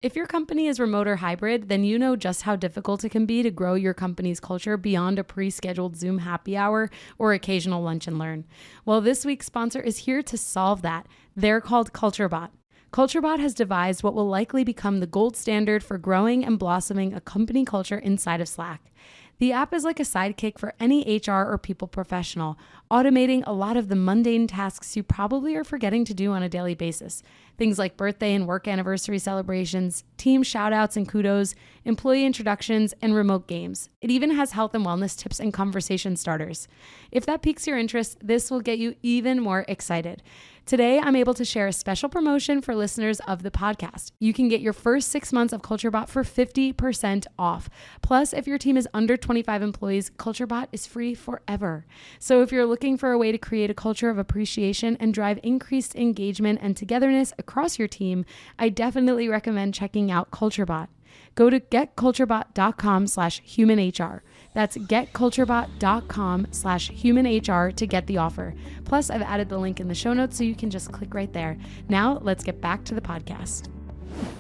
If your company is remote or hybrid, then you know just how difficult it can be to grow your company's culture beyond a pre-scheduled Zoom happy hour or occasional lunch and learn. Well, this week's sponsor is here to solve that. They're called CultureBot. CultureBot has devised what will likely become the gold standard for growing and blossoming a company culture inside of Slack. The app is like a sidekick for any HR or people professional, automating a lot of the mundane tasks you probably are forgetting to do on a daily basis. Things like birthday and work anniversary celebrations, team shoutouts and kudos, employee introductions, and remote games. It even has health and wellness tips and conversation starters. If that piques your interest, this will get you even more excited. Today, I'm able to share a special promotion for listeners of the podcast. You can get your first 6 months of CultureBot for 50% off. Plus, if your team is under 25 employees, CultureBot is free forever. So if you're looking for a way to create a culture of appreciation and drive increased engagement and togetherness across your team, I definitely recommend checking out CultureBot. Go to getculturebot.com/humanhr. That's getculturebot.com/humanhr to get the offer. Plus, I've added the link in the show notes so you can just click right there. Now, let's get back to the podcast.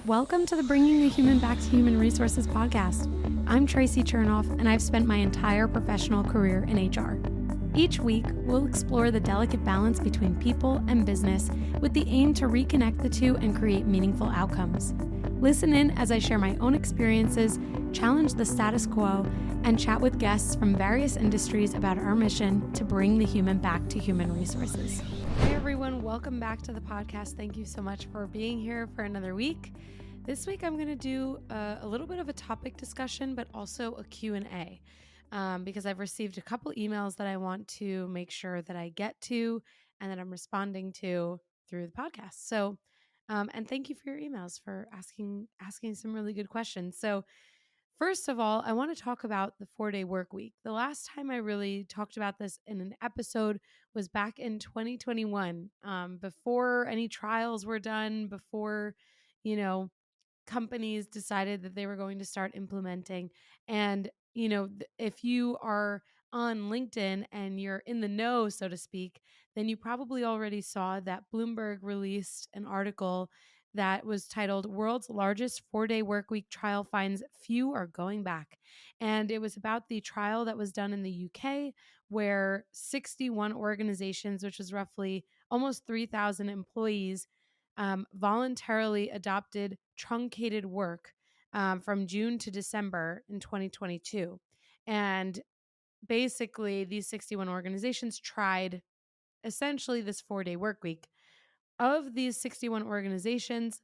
Welcome to the Bringing the Human Back to Human Resources podcast. I'm Tracy Chernoff, and I've spent my entire professional career in HR. Each week, we'll explore the delicate balance between people and business with the aim to reconnect the two and create meaningful outcomes. Listen in as I share my own experiences, challenge the status quo, and chat with guests from various industries about our mission to bring the human back to human resources. Hey everyone, welcome back to the podcast. Thank you so much for being here for another week. This week I'm going to do a little bit of a topic discussion, but also a Q&A. Because I've received a couple emails that I want to make sure that I get to and that I'm responding to through the podcast. So, and thank you for your emails, for asking some really good questions. So first of all, I want to talk about the 4-day work week. The last time I really talked about this in an episode was back in 2021, before any trials were done, before, companies decided that they were going to start implementing. And, if you are on LinkedIn and you're in the know, so to speak, then you probably already saw that Bloomberg released an article that was titled World's Largest 4-Day Workweek Trial Finds Few Are Going Back. And it was about the trial that was done in the UK where 61 organizations, which was roughly almost 3,000 employees, voluntarily adopted truncated work from June to December in 2022. And basically, these 61 organizations tried essentially this 4-day work week. Of these 61 organizations,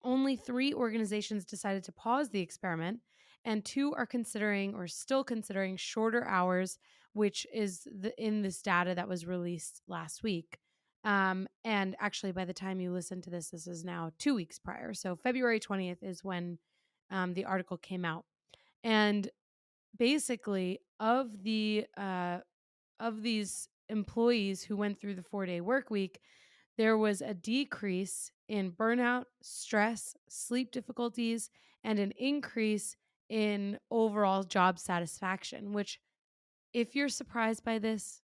only 3 organizations decided to pause the experiment, and 2 are considering or still considering shorter hours, which is in this data that was released last week. And actually, by the time you listen to this, this is now 2 weeks prior. So February 20th is when the article came out. And basically, of these employees who went through the 4-day work week, there was a decrease in burnout, stress, sleep difficulties, and an increase in overall job satisfaction, which, if you're surprised by this,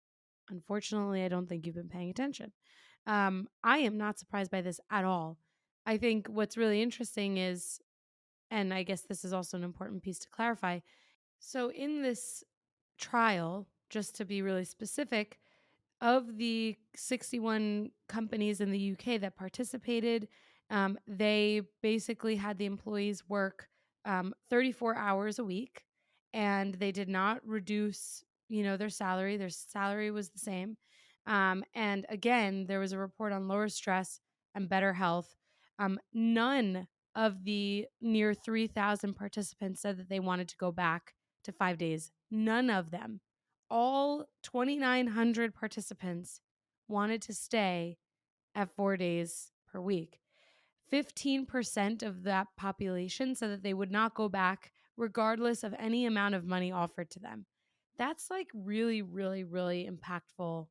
unfortunately, I don't think you've been paying attention. I am not surprised by this at all. I think what's really interesting is, and I guess this is also an important piece to clarify. So in this trial, just to be really specific, of the 61 companies in the UK that participated, they basically had the employees work 34 hours a week, and they did not reduce, their salary. Their salary was the same. And again, there was a report on lower stress and better health. None of the near 3,000 participants said that they wanted to go back to 5 days. None of them. All 2,900 participants wanted to stay at 4 days per week. 15% of that population said that they would not go back regardless of any amount of money offered to them. That's like really, really, really impactful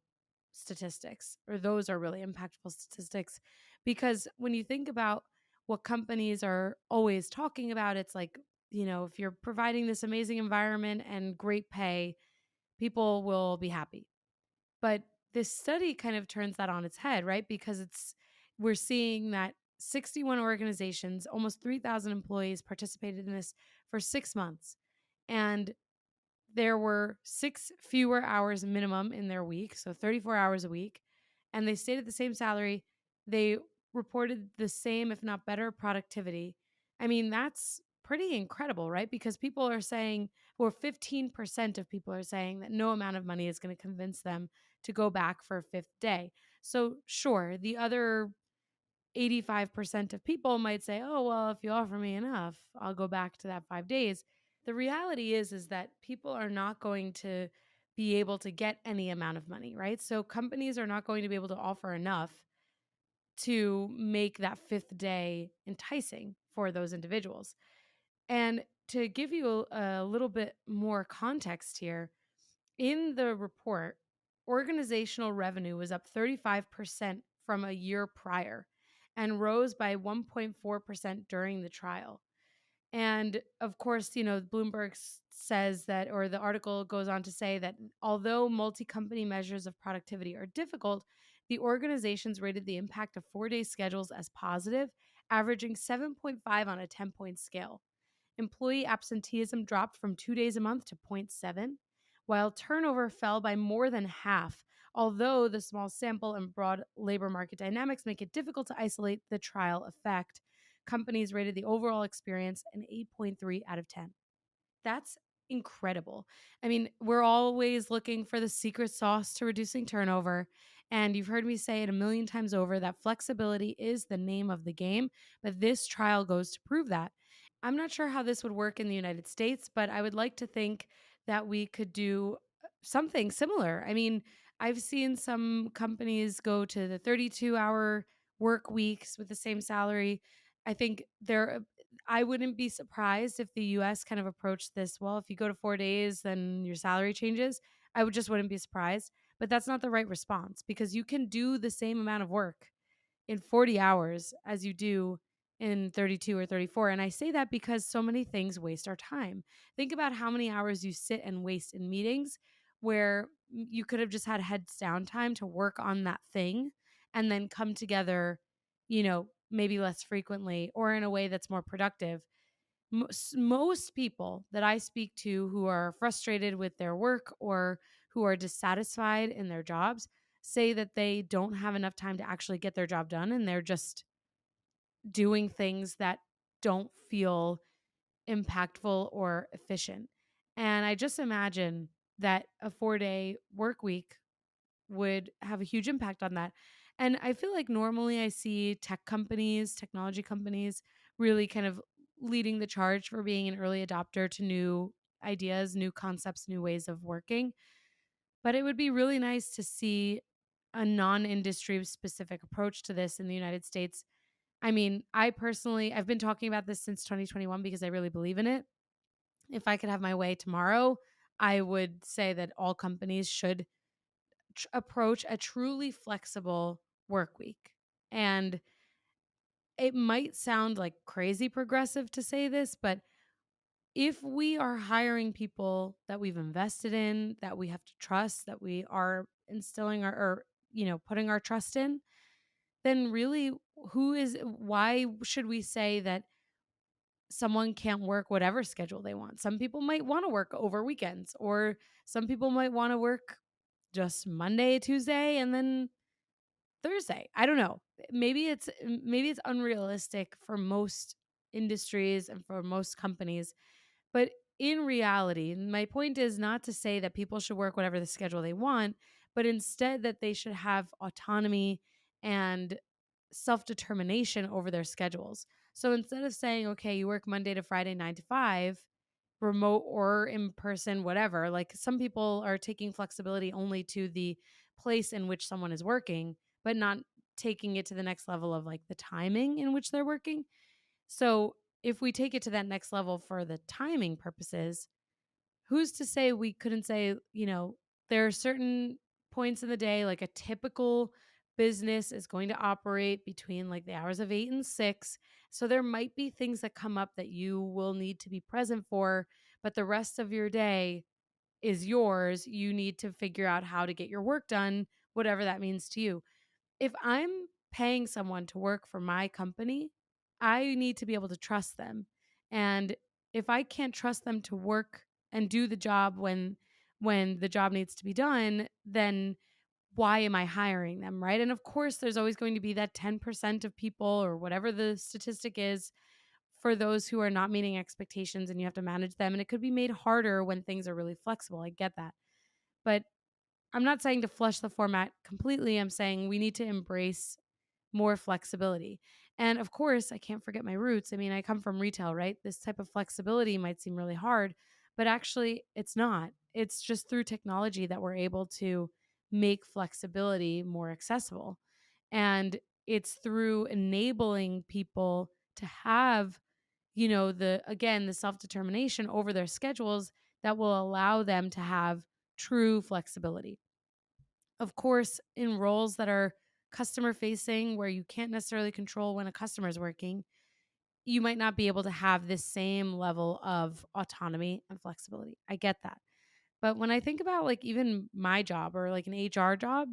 statistics, or those are really impactful statistics, because when you think about what companies are always talking about, it's like, if you're providing this amazing environment and great pay, people will be happy. But this study kind of turns that on its head, right? Because we're seeing that 61 organizations, almost 3,000 employees participated in this for 6 months. And there were 6 fewer hours minimum in their week, so 34 hours a week, and they stayed at the same salary. They reported the same, if not better, productivity. I mean, that's pretty incredible, right? Because people are saying, or 15% of people are saying that no amount of money is going to convince them to go back for a fifth day. So, sure, the other 85% of people might say, "Oh, well, if you offer me enough, I'll go back to that 5 days." The reality is that people are not going to be able to get any amount of money, right? So companies are not going to be able to offer enough to make that fifth day enticing for those individuals. And to give you a little bit more context here, in the report, organizational revenue was up 35% from a year prior and rose by 1.4% during the trial. And of course, Bloomberg says that, or the article goes on to say that although multi company measures of productivity are difficult, the organizations rated the impact of 4 day schedules as positive, averaging 7.5 on a 10-point scale. Employee absenteeism dropped from 2 days a month to zero point 0.7, while turnover fell by more than half. Although the small sample and broad labor market dynamics make it difficult to isolate the trial effect, companies rated the overall experience an 8.3 out of 10. That's incredible. I mean, we're always looking for the secret sauce to reducing turnover. And you've heard me say it a million times over that flexibility is the name of the game. But this trial goes to prove that. I'm not sure how this would work in the United States, but I would like to think that we could do something similar. I mean, I've seen some companies go to the 32-hour work weeks with the same salary. I think I wouldn't be surprised if the US kind of approached this, well, if you go to 4 days, then your salary changes. Wouldn't be surprised. But that's not the right response because you can do the same amount of work in 40 hours as you do in 32 or 34. And I say that because so many things waste our time. Think about how many hours you sit and waste in meetings where you could have just had heads down time to work on that thing and then come together, maybe less frequently or in a way that's more productive. Most people that I speak to who are frustrated with their work or who are dissatisfied in their jobs say that they don't have enough time to actually get their job done and they're just doing things that don't feel impactful or efficient. And I just imagine that a 4 day work week would have a huge impact on that. And I feel like normally I see tech companies, technology companies really kind of leading the charge for being an early adopter to new ideas, new concepts, new ways of working. But it would be really nice to see a non industry specific approach to this in the United States. I mean, I've been talking about this since 2021 because I really believe in it. If I could have my way tomorrow, I would say that all companies should approach a truly flexible work week. And it might sound like crazy progressive to say this, but if we are hiring people that we've invested in, that we have to trust, that we are instilling putting our trust in, then really why should we say that someone can't work whatever schedule they want? Some people might want to work over weekends, or some people might want to work just Monday, Tuesday, and then Thursday. I don't know. Maybe it's unrealistic for most industries and for most companies, but in reality, my point is not to say that people should work whatever the schedule they want, but instead that they should have autonomy and self-determination over their schedules. So instead of saying, okay, you work Monday to Friday 9 to 5, remote or in person, whatever, like some people are taking flexibility only to the place in which someone is working, but not taking it to the next level of like the timing in which they're working. So if we take it to that next level for the timing purposes, who's to say we couldn't say, there are certain points in the day, like a typical business is going to operate between like the hours of 8 and 6. So there might be things that come up that you will need to be present for, but the rest of your day is yours. You need to figure out how to get your work done, whatever that means to you. If I'm paying someone to work for my company, I need to be able to trust them. And if I can't trust them to work and do the job when the job needs to be done, then why am I hiring them, right? And of course, there's always going to be that 10% of people or whatever the statistic is for those who are not meeting expectations and you have to manage them. And it could be made harder when things are really flexible. I get that. But I'm not saying to flush the format completely. I'm saying we need to embrace more flexibility. And of course, I can't forget my roots. I mean, I come from retail, right? This type of flexibility might seem really hard, but actually, it's not. It's just through technology that we're able to make flexibility more accessible. And it's through enabling people to have, the self determination over their schedules that will allow them to have true flexibility. Of course, in roles that are customer facing, where you can't necessarily control when a customer is working, you might not be able to have this same level of autonomy and flexibility. I get that. But when I think about like even my job or like an HR job,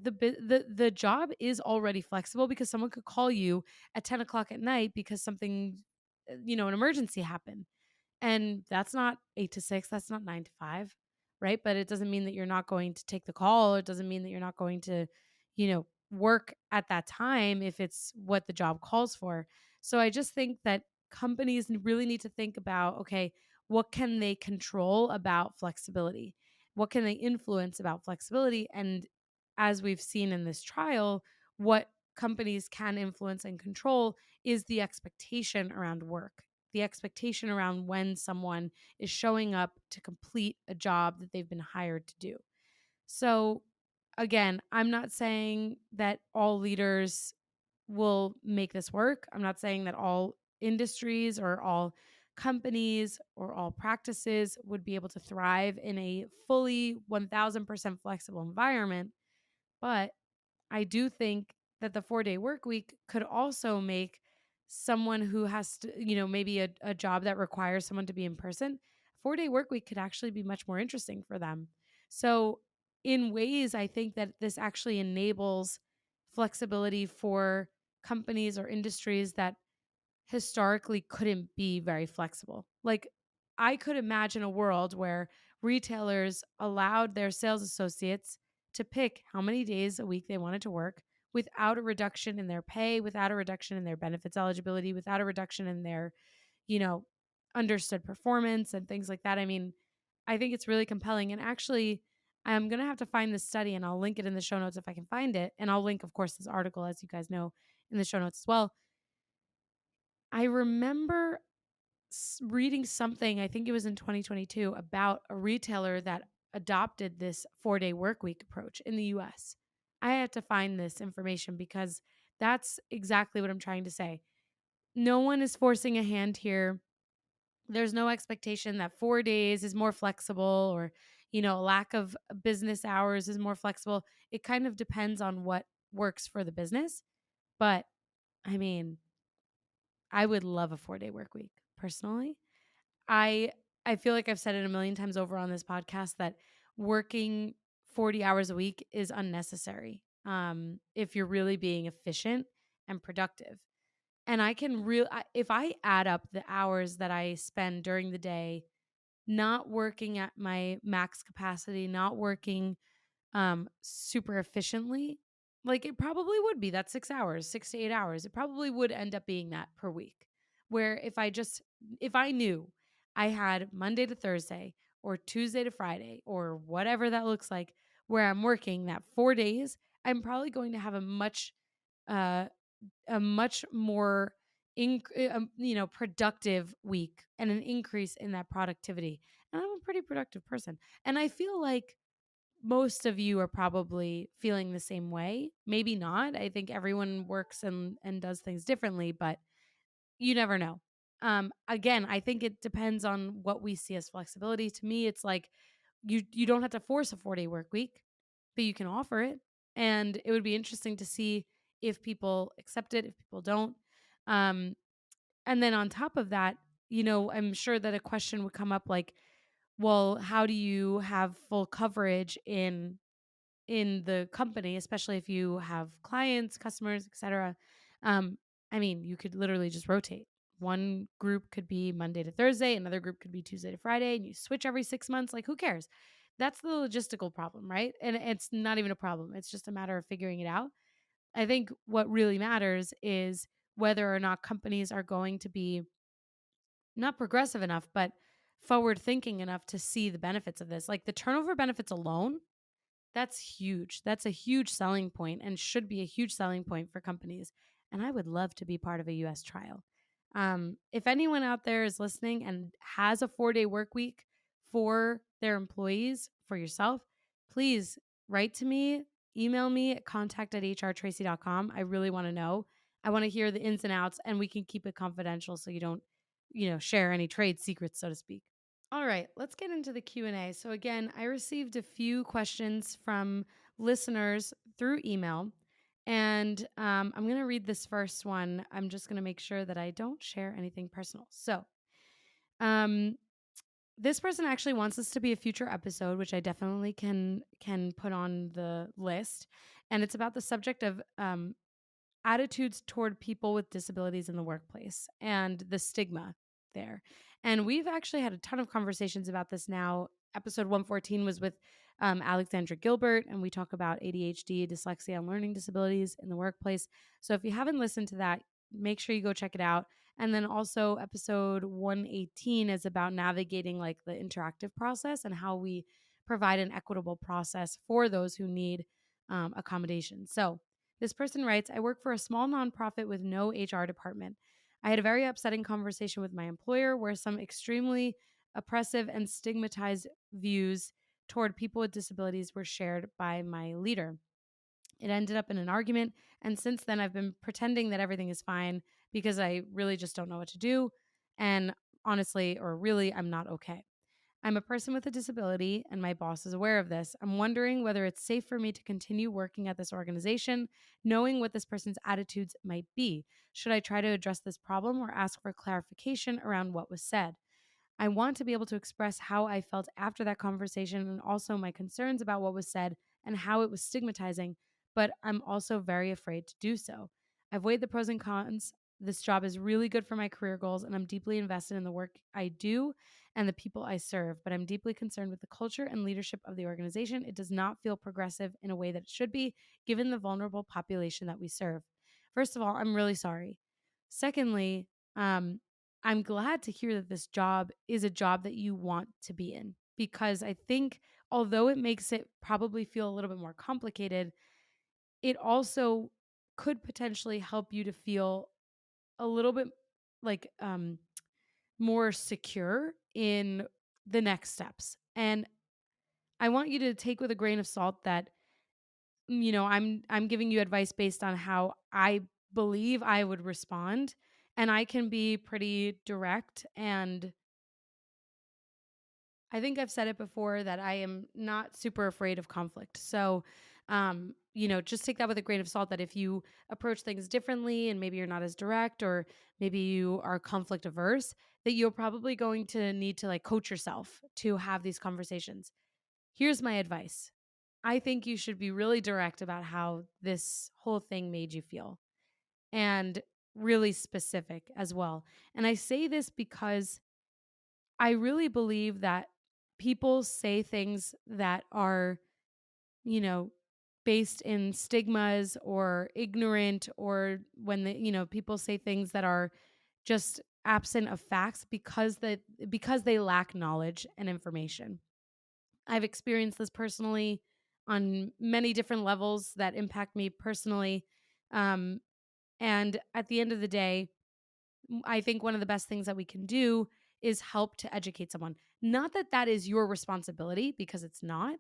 the job is already flexible because someone could call you at 10 o'clock at night because something, an emergency happened. And that's not 8 to 6, that's not 9 to 5, right? But it doesn't mean that you're not going to take the call. It doesn't mean that you're not going to, work at that time if it's what the job calls for. So I just think that companies really need to think about, okay, what can they control about flexibility? What can they influence about flexibility? And as we've seen in this trial, what companies can influence and control is the expectation around work, the expectation around when someone is showing up to complete a job that they've been hired to do. So, again, I'm not saying that all leaders will make this work. I'm not saying that all industries or all companies or all practices would be able to thrive in a fully 1000% flexible environment. But I do think that the 4-day work week could also make someone who has to, maybe a job that requires someone to be in person, 4-day work week could actually be much more interesting for them. So, in ways, I think that this actually enables flexibility for companies or industries that historically couldn't be very flexible. Like, I could imagine a world where retailers allowed their sales associates to pick how many days a week they wanted to work without a reduction in their pay, without a reduction in their benefits eligibility, without a reduction in their, you know, understood performance and things like that. I mean, I think it's really compelling. And actually, I'm going to have to find this study and I'll link it in the show notes if I can find it. And I'll link, of course, this article, as you guys know, in the show notes as well. I remember reading something, I think it was in 2022, about a retailer that adopted this 4-day work week approach in the US. I had to find this information because that's exactly what I'm trying to say. No one is forcing a hand here. There's no expectation that 4 days is more flexible or, a lack of business hours is more flexible. It kind of depends on what works for the business. But I mean, I would love a 4-day work week personally. I I feel like I've said it a million times over on this podcast that working 40 hours a week is unnecessary. If you're really being efficient and productive. And I can if I add up the hours that I spend during the day not working at my max capacity, not working super efficiently, like it probably would be that 6 hours, 6 to 8 hours. It probably would end up being that per week. Where if I knew I had Monday to Thursday or Tuesday to Friday or whatever that looks like, where I'm working that 4 days, I'm probably going to have uh, a much more productive week and an increase in that productivity. And I'm a pretty productive person. And I feel like most of you are probably feeling the same way. Maybe not. I think everyone works and does things differently, but you never know. Again, I think it depends on what we see as flexibility. To me, it's like you don't have to force a 4-day work week, but you can offer it. And it would be interesting to see if people accept it, if people don't. Um, and then on top of that, I'm sure that a question would come up like, well, how do you have full coverage in in the company, especially if you have clients, customers, etc. Um, I mean, you could literally just rotate. One group could be Monday to Thursday, another group could be Tuesday to Friday, and you switch every 6 months. Like, who cares? That's the logistical problem, right? And it's not even a problem. It's just a matter of figuring it out. I think what really matters is whether or not companies are going to be not progressive enough, but forward thinking enough to see the benefits of this. Like the turnover benefits alone, that's huge. That's a huge selling point and should be a huge selling point for companies. And I would love to be part of a US trial. If anyone out there is listening and has a 4-day work week for their employees, for yourself, please write to me, email me at contact@hrtracy.com. I really want to know. I want to hear the ins and outs, and we can keep it confidential so you don't, share any trade secrets, so to speak. All right, let's get into the Q&A. So again, I received a few questions from listeners through email, and I'm going to read this first one. I'm just going to make sure that I don't share anything personal. So, um, this person actually wants this to be a future episode, which I definitely can put on the list, and it's about the subject of attitudes toward people with disabilities in the workplace and the stigma there. And we've actually had a ton of conversations about this now. Episode 114 was with Alexandra Gilbert, and we talk about ADHD, dyslexia, and learning disabilities in the workplace. So if you haven't listened to that, make sure you go check it out. And then also, episode 118 is about navigating like the interactive process and how we provide an equitable process for those who need accommodation. So, this person writes, I work for a small nonprofit with no HR department. I had a very upsetting conversation with my employer where some extremely oppressive and stigmatized views toward people with disabilities were shared by my leader. It ended up in an argument, and since then I've been pretending that everything is fine because I really just don't know what to do. And honestly, or really, I'm not okay. I'm a person with a disability, and my boss is aware of this. I'm wondering whether it's safe for me to continue working at this organization, knowing what this person's attitudes might be. Should I try to address this problem or ask for clarification around what was said? I want to be able to express how I felt after that conversation and also my concerns about what was said and how it was stigmatizing, but I'm also very afraid to do so. I've weighed the pros and cons. This job is really good for my career goals, and I'm deeply invested in the work I do and the people I serve, but I'm deeply concerned with the culture and leadership of the organization. It does not feel progressive in a way that it should be, given the vulnerable population that we serve. First of all, I'm really sorry. Secondly, I'm glad to hear that this job is a job that you want to be in, because I think although it makes it probably feel a little bit more complicated, it also could potentially help you to feel a little bit like more secure in the next steps. And I want you to take with a grain of salt that I'm giving you advice based on how I believe I would respond, and I can be pretty direct, and I think I've said it before that I am not super afraid of conflict. So, just take that with a grain of salt that if you approach things differently and maybe you're not as direct or maybe you are conflict averse, that you're probably going to need to like coach yourself to have these conversations. Here's my advice. I think you should be really direct about how this whole thing made you feel and really specific as well. And I say this because I really believe that people say things that are, you know, based in stigmas or ignorant, or when people say things that are just absent of facts because they lack knowledge and information. I've experienced this personally on many different levels that impact me personally. Um, and at the end of the day, I think one of the best things that we can do is help to educate someone. Not that that is your responsibility, because it's not,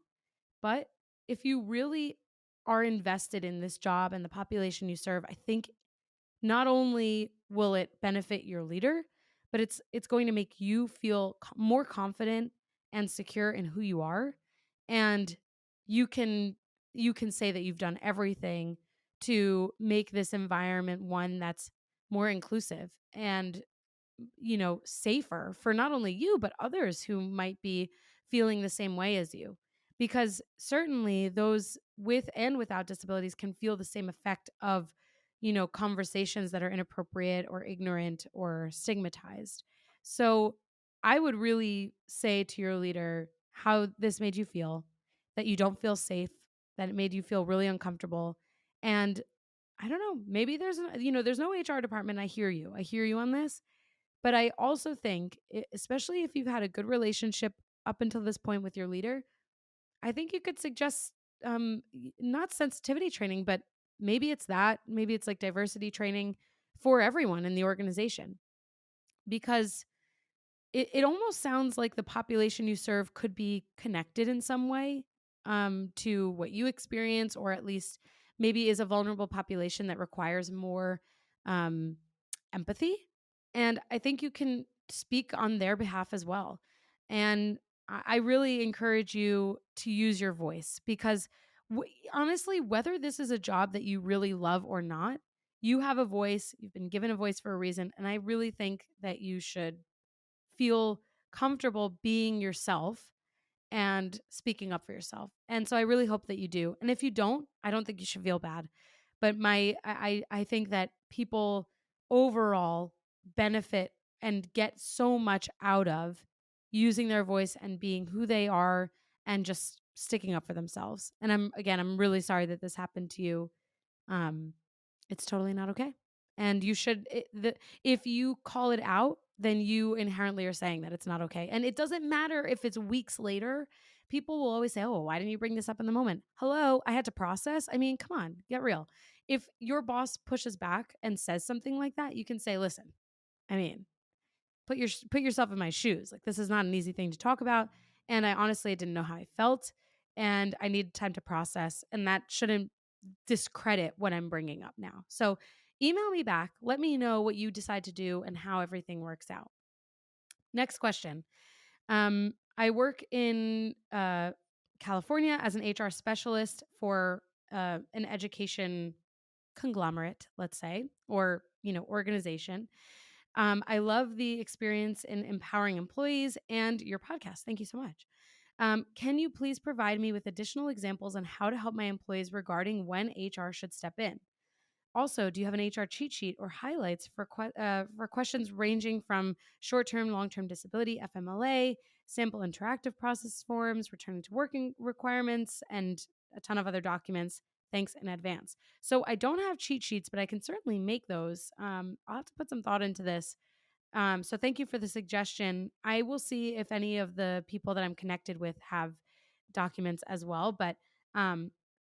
but if you really are invested in this job and the population you serve, I think not only will it benefit your leader, but it's going to make you feel more confident and secure in who you are, and you can you can say that you've done everything to make this environment one that's more inclusive and safer for not only you but others who might be feeling the same way as you, because certainly those with and without disabilities can feel the same effect of, conversations that are inappropriate or ignorant or stigmatized. So I would really say to your leader how this made you feel, that you don't feel safe, that it made you feel really uncomfortable. And I don't know, maybe there's no HR department. I hear you. I hear you on this. But I also think, especially if you've had a good relationship up until this point with your leader, I think you could suggest not sensitivity training, but maybe it's that. Maybe it's like diversity training for everyone in the organization, because it almost sounds like the population you serve could be connected in some way to what you experience, or at least maybe is a vulnerable population that requires more um, empathy. And I think you can speak on their behalf as well. And I really encourage you to use your voice, because honestly, whether this is a job that you really love or not, you have a voice. You've been given a voice for a reason. And I really think that you should feel comfortable being yourself and speaking up for yourself. And so I really hope that you do. And if you don't, I don't think you should feel bad. But I think that people overall benefit and get so much out of using their voice and being who they are and just sticking up for themselves. And I'm really sorry that this happened to you. um it's totally not okay. And if you call it out, then you inherently are saying that it's not okay. And it doesn't matter if it's weeks later. People will always say, "Oh, why didn't you bring this up in the moment?" Hello, I had to process. I mean, come on, get real. If your boss pushes back and says something like that, you can say, "Listen, I mean, put yourself in my shoes. Like, this is not an easy thing to talk about, and I honestly didn't know how I felt, and I needed time to process, and that shouldn't discredit what I'm bringing up now." So email me back. Let me know what you decide to do and how everything works out. Next question. I work in California as an HR specialist for an education conglomerate, let's say, or organization. I love the experience in empowering employees and your podcast. Thank you so much. Can you please provide me with additional examples on how to help my employees regarding when HR should step in? Also, do you have an HR cheat sheet or highlights for questions ranging from short-term, long-term disability, FMLA, sample interactive process forms, returning to working requirements, and a ton of other documents? Thanks in advance. So I don't have cheat sheets, but I can certainly make those. I'll have to put some thought into this. So thank you for the suggestion. I will see if any of the people that I'm connected with have documents as well. But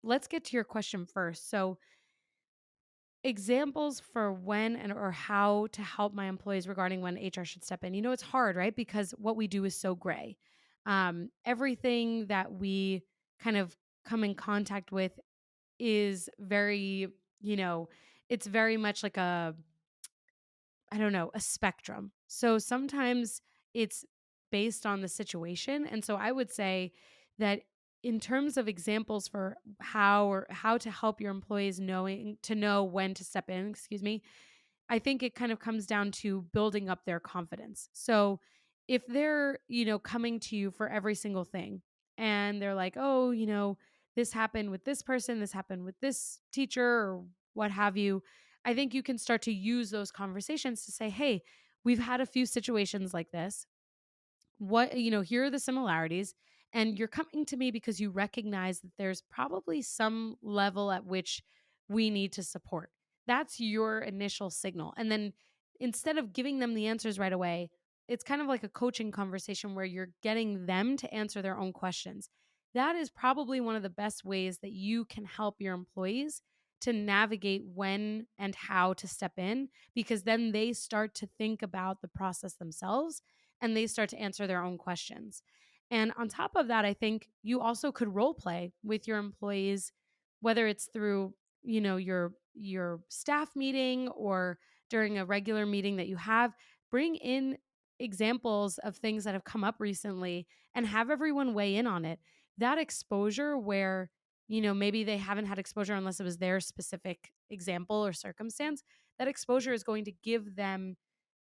let's get to your question first. So, examples for when and or how to help my employees regarding when HR should step in. It's hard, right? Because what we do is so gray. Everything that we kind of come in contact with is very, it's very much like I don't know, a spectrum. So sometimes it's based on the situation. And so I would say that in terms of examples for how to help your employees knowing to know when to step in, excuse me, I think it kind of comes down to building up their confidence. So if they're, coming to you for every single thing and they're like, "Oh, this happened with this person, this happened with this teacher," or what have you, I think you can start to use those conversations to say, "Hey, we've had a few situations like this. Here are the similarities, and you're coming to me because you recognize that there's probably some level at which we need to support." That's your initial signal. And then instead of giving them the answers right away, it's kind of like a coaching conversation where you're getting them to answer their own questions. That is probably one of the best ways that you can help your employees to navigate when and how to step in, because then they start to think about the process themselves and they start to answer their own questions. And on top of that, I think you also could role play with your employees, whether it's through, your staff meeting or during a regular meeting that you have. Bring in examples of things that have come up recently and have everyone weigh in on it. That exposure where, maybe they haven't had exposure unless it was their specific example or circumstance, that exposure is going to give them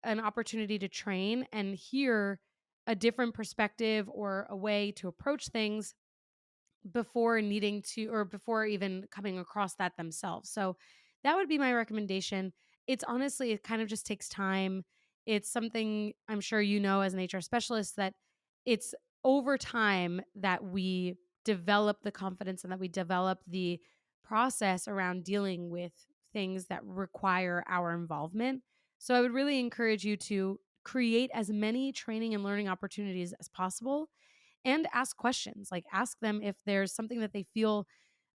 an opportunity to train and hear a different perspective or a way to approach things before needing to, or before even coming across that themselves. So that would be my recommendation. It's honestly, it kind of just takes time. It's something I'm sure you know as an HR specialist that it's over time that we develop the confidence and that we develop the process around dealing with things that require our involvement. So I would really encourage you to create as many training and learning opportunities as possible, and ask questions. Like, ask them if there's something that they feel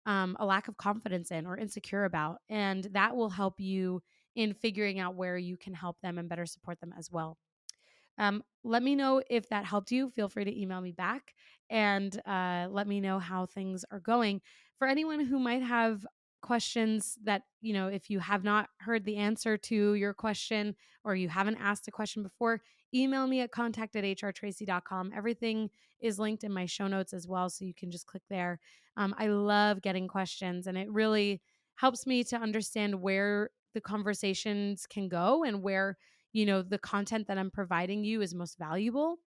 a lack of confidence in or insecure about. And that will help you in figuring out where you can help them and better support them as well. Let me know if that helped you. Feel free to email me back and let me know how things are going. For anyone who might have questions that, if you have not heard the answer to your question or you haven't asked a question before, email me at contact@hrtracy.com. Everything is linked in my show notes as well, so you can just click there. I love getting questions, and it really helps me to understand where the conversations can go and where the content that I'm providing you is most valuable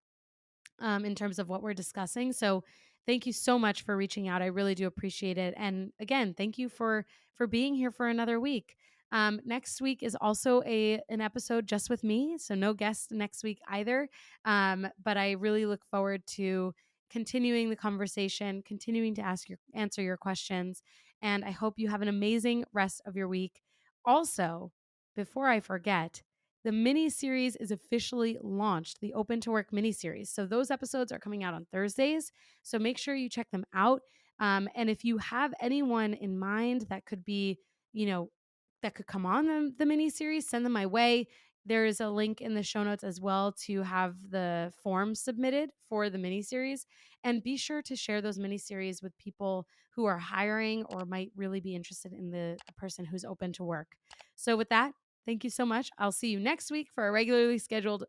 in terms of what we're discussing. So thank you so much for reaching out. I really do appreciate it. And again, thank you for being here for another week. Next week is also an episode just with me, so no guest next week either. But I really look forward to continuing the conversation, continuing to answer your questions, and I hope you have an amazing rest of your week. Also, before I forget, the mini series is officially launched, the Open to Work mini series. So those episodes are coming out on Thursdays. So make sure you check them out. And if you have anyone in mind that could be, that could come on the mini series, send them my way. There is a link in the show notes as well to have the form submitted for the mini series. And be sure to share those mini series with people who are hiring or might really be interested in the person who's open to work. So with that, thank you so much. I'll see you next week for a regularly scheduled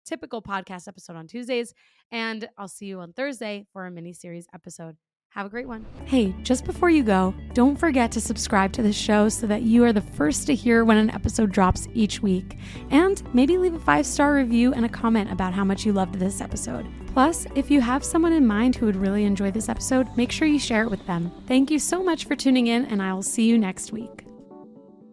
typical podcast episode on Tuesdays. And I'll see you on Thursday for a mini series episode. Have a great one. Hey, just before you go, don't forget to subscribe to the show so that you are the first to hear when an episode drops each week. And maybe leave a 5-star review and a comment about how much you loved this episode. Plus, if you have someone in mind who would really enjoy this episode, make sure you share it with them. Thank you so much for tuning in, and I will see you next week.